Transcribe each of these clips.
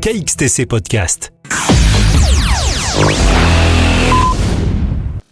KXTC Podcast.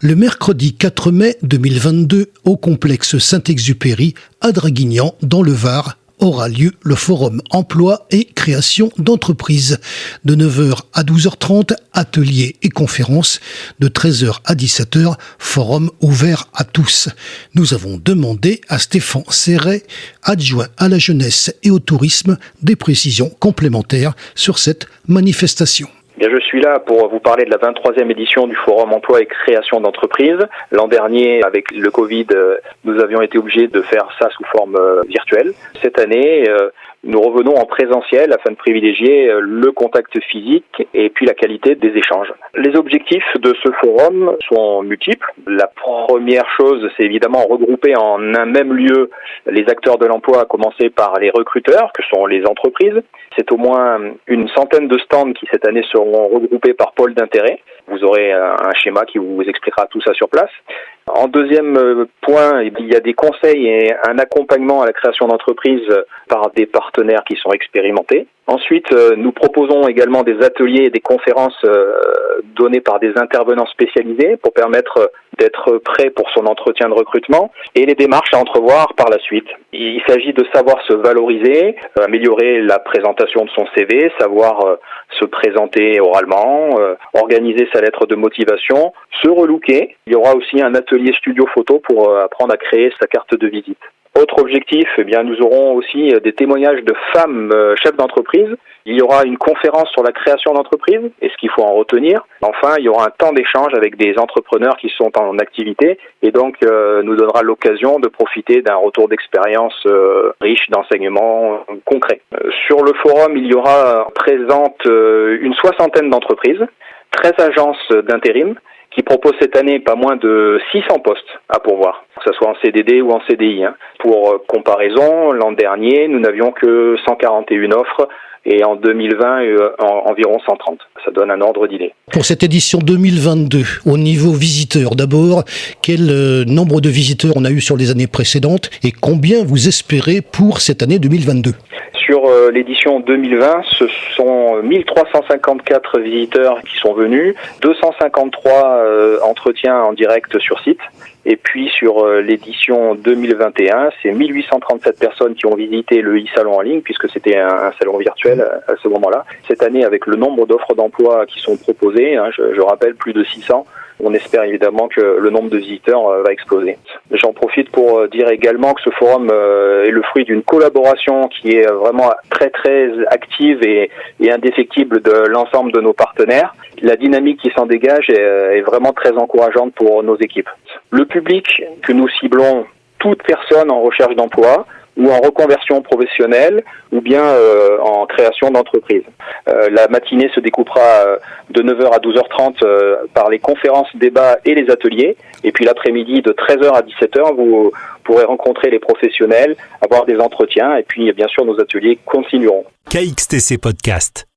Le mercredi 4 mai 2022, au complexe Saint-Exupéry, à Draguignan, dans le Var, aura lieu le forum emploi et création d'entreprises. De 9h à 12h30, ateliers et conférences. De 13h à 17h, forum ouvert à tous. Nous avons demandé à Stéphane Serret, adjoint à la jeunesse et au tourisme, des précisions complémentaires sur cette manifestation. Bien, je suis là pour vous parler de la 23e édition du Forum Emploi et Création d'entreprises. L'an dernier, avec le Covid, nous avions été obligés de faire ça sous forme virtuelle. Cette année, nous revenons en présentiel afin de privilégier le contact physique et puis la qualité des échanges. Les objectifs de ce forum sont multiples. La première chose, c'est évidemment regrouper en un même lieu les acteurs de l'emploi, à commencer par les recruteurs, que sont les entreprises. C'est au moins une centaine de stands qui cette année seront regroupés par pôle d'intérêt. Vous aurez un schéma qui vous expliquera tout ça sur place. En deuxième point, il y a des conseils et un accompagnement à la création d'entreprises par des partenaires qui sont expérimentés. Ensuite, nous proposons également des ateliers et des conférences données par des intervenants spécialisés pour permettre d'être prêt pour son entretien de recrutement et les démarches à entrevoir par la suite. Il s'agit de savoir se valoriser, améliorer la présentation de son CV, savoir se présenter oralement, organiser sa lettre de motivation, se relooker. Il y aura aussi un atelier studio photo pour apprendre à créer sa carte de visite. Autre objectif, nous aurons aussi des témoignages de femmes chefs d'entreprise. Il y aura une conférence sur la création d'entreprise et ce qu'il faut en retenir. Enfin, il y aura un temps d'échange avec des entrepreneurs qui sont en activité et donc nous donnera l'occasion de profiter d'un retour d'expérience riche d'enseignements concrets. Sur le forum, il y aura présente une soixantaine d'entreprises, 13 agences d'intérim, qui propose cette année pas moins de 600 postes à pourvoir, que ce soit en CDD ou en CDI. Pour comparaison, l'an dernier, nous n'avions que 141 offres et en 2020, environ 130. Ça donne un ordre d'idée. Pour cette édition 2022, au niveau visiteurs, d'abord, quel nombre de visiteurs on a eu sur les années précédentes et combien vous espérez pour cette année 2022 ? Sur l'édition 2020, ce sont 1354 visiteurs qui sont venus, 253 entretiens en direct sur site. Et puis sur l'édition 2021, c'est 1837 personnes qui ont visité le e-salon en ligne, puisque c'était un salon virtuel à ce moment-là. Cette année, avec le nombre d'offres d'emploi qui sont proposées, je rappelle plus de 600, on espère évidemment que le nombre de visiteurs va exploser. J'en profite pour dire également que ce forum est le fruit d'une collaboration qui est vraiment très très active et indéfectible de l'ensemble de nos partenaires. La dynamique qui s'en dégage est vraiment très encourageante pour nos équipes. Le public que nous ciblons, toute personne en recherche d'emploi ou en reconversion professionnelle ou bien en création d'entreprise. La matinée se découpera de 9h à 12h30 par les conférences, débats et les ateliers. Et puis l'après-midi de 13h à 17h, vous pourrez rencontrer les professionnels, avoir des entretiens et puis bien sûr nos ateliers continueront. KXTC Podcast.